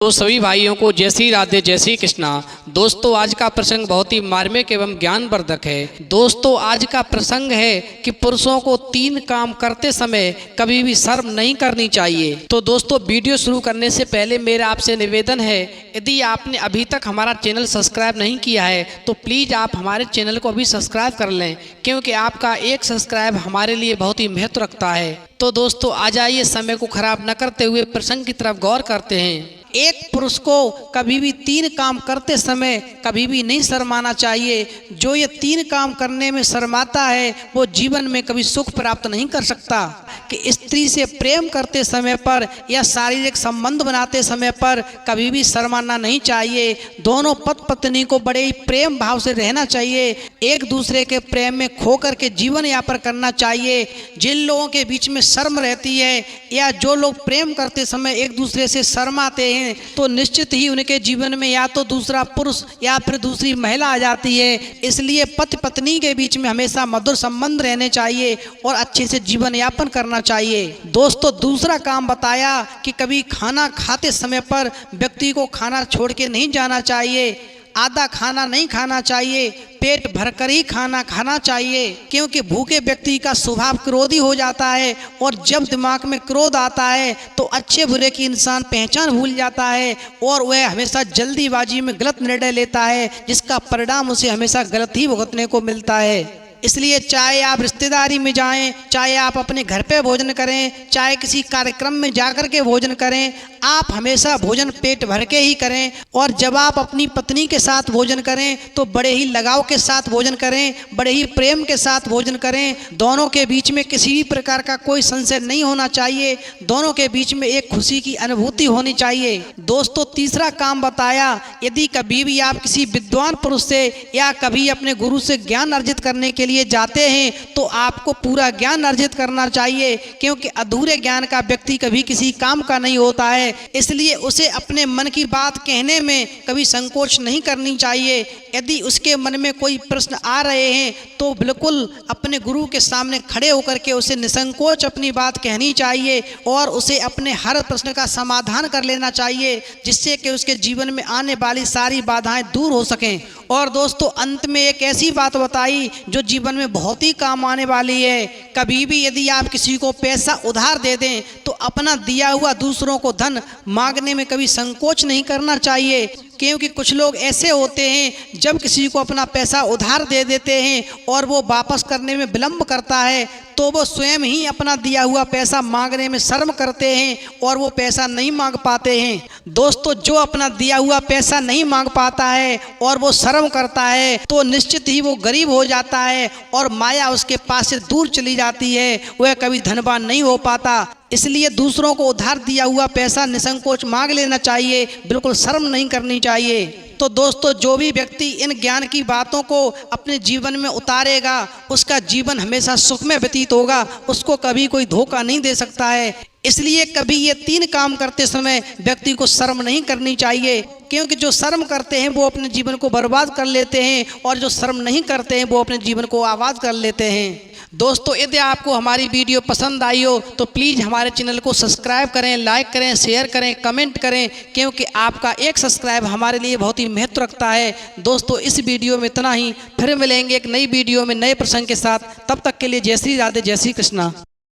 तो सभी भाइयों को जय श्री राधे जय श्री कृष्णा। दोस्तों आज का प्रसंग बहुत ही मार्मिक एवं ज्ञानवर्धक है। दोस्तों आज का प्रसंग है कि पुरुषों को 3 काम करते समय कभी भी शर्म नहीं करनी चाहिए। तो दोस्तों वीडियो शुरू करने से पहले मेरा आपसे निवेदन है, यदि आपने अभी तक हमारा चैनल सब्सक्राइब नहीं किया है तो प्लीज़ आप हमारे चैनल को अभी सब्सक्राइब कर लें, क्योंकि आपका एक सब्सक्राइब हमारे लिए बहुत ही महत्व रखता है। तो दोस्तों आ जाइए, समय को खराब न करते हुए प्रसंग की तरफ गौर करते हैं। एक पुरुष को कभी भी 3 काम करते समय कभी भी नहीं शर्माना चाहिए। जो ये 3 काम करने में शर्माता है वो जीवन में कभी सुख प्राप्त नहीं कर सकता। कि स्त्री से प्रेम करते समय पर या शारीरिक संबंध बनाते समय पर कभी भी शर्माना नहीं चाहिए। दोनों पति पत्नी को बड़े ही प्रेम भाव से रहना चाहिए, एक दूसरे के प्रेम में खो करके जीवन यापन करना चाहिए। जिन लोगों के बीच में शर्म रहती है या जो लोग प्रेम करते समय एक दूसरे से शर्माते हैं तो निश्चित ही उनके जीवन में या तो दूसरा पुरुष या फिर दूसरी महिला आ जाती है। इसलिए पति पत्नी के बीच में हमेशा मधुर संबंध रहने चाहिए और अच्छे से जीवन यापन करना चाहिए। दोस्तों दूसरा काम बताया कि कभी खाना खाते समय पर व्यक्ति को खाना छोड़ के नहीं जाना चाहिए। आधा खाना नहीं खाना चाहिए, पेट भरकर ही खाना खाना चाहिए, क्योंकि भूखे व्यक्ति का स्वभाव क्रोधी हो जाता है और जब दिमाग में क्रोध आता है तो अच्छे बुरे की इंसान पहचान भूल जाता है और वह हमेशा जल्दीबाजी में गलत निर्णय लेता है, जिसका परिणाम उसे हमेशा गलत ही भुगतने को मिलता है। इसलिए चाहे आप रिश्तेदारी में जाएं, चाहे आप अपने घर पे भोजन करें, चाहे किसी कार्यक्रम में जाकर के भोजन करें, आप हमेशा भोजन पेट भर के ही करें। और जब आप अपनी पत्नी के साथ भोजन करें तो बड़े ही लगाव के साथ भोजन करें, बड़े ही प्रेम के साथ भोजन करें। दोनों के बीच में किसी भी प्रकार का कोई संशय नहीं होना चाहिए, दोनों के बीच में एक खुशी की अनुभूति होनी चाहिए। दोस्तों तीसरा काम बताया, यदि कभी भी आप किसी विद्वान पुरुष से या कभी अपने गुरु से ज्ञान अर्जित करने के लिए जाते हैं तो आपको पूरा ज्ञान अर्जित करना चाहिए, क्योंकि अधूरे ज्ञान का व्यक्ति कभी किसी काम का नहीं होता है। इसलिए उसे अपने मन की बात कहने में कभी संकोच नहीं करनी चाहिए। यदि उसके मन में कोई प्रश्न आ रहे हैं तो बिल्कुल अपने गुरु के सामने खड़े होकर के उसे निसंकोच अपनी बात कहनी चाहिए और उसे अपने हर प्रश्न का समाधान कर लेना चाहिए, जिससे कि उसके जीवन में आने वाली सारी बाधाएं दूर हो सकें। और दोस्तों अंत में एक ऐसी बात बताई जो जीवन में बहुत ही काम आने वाली है। कभी भी यदि आप किसी को पैसा उधार दे दें तो अपना दिया हुआ दूसरों को धन मांगने में कभी संकोच नहीं करना चाहिए, क्योंकि कुछ लोग ऐसे होते हैं जब किसी को अपना पैसा उधार दे देते हैं और वो वापस करने में विलंब करता है तो वो स्वयं ही अपना दिया हुआ पैसा मांगने में शर्म करते हैं और वो पैसा नहीं मांग पाते हैं। दोस्तों जो अपना दिया हुआ पैसा नहीं मांग पाता है और वो शर्म करता है तो निश्चित ही वो गरीब हो जाता है और माया उसके पास से दूर चली जाती है, वह कभी धनवान नहीं हो पाता। इसलिए दूसरों को उधार दिया हुआ पैसा निसंकोच मांग लेना चाहिए, बिल्कुल शर्म नहीं करनी चाहिए। तो दोस्तों जो भी व्यक्ति इन ज्ञान की बातों को अपने जीवन में उतारेगा उसका जीवन हमेशा सुखमय व्यतीत होगा, उसको कभी कोई धोखा नहीं दे सकता है। इसलिए कभी ये 3 काम करते समय व्यक्ति को शर्म नहीं करनी चाहिए, क्योंकि जो शर्म करते हैं वो अपने जीवन को बर्बाद कर लेते हैं और जो शर्म नहीं करते हैं वो अपने जीवन को आबाद कर लेते हैं। दोस्तों यदि आपको हमारी वीडियो पसंद आई हो तो प्लीज़ हमारे चैनल को सब्सक्राइब करें, लाइक करें, शेयर करें, कमेंट करें, क्योंकि आपका एक सब्सक्राइब हमारे लिए बहुत ही महत्व रखता है। दोस्तों इस वीडियो में इतना ही, फिर मिलेंगे एक नई वीडियो में नए प्रसंग के साथ। तब तक के लिए जय श्री राधे जय श्री कृष्णा।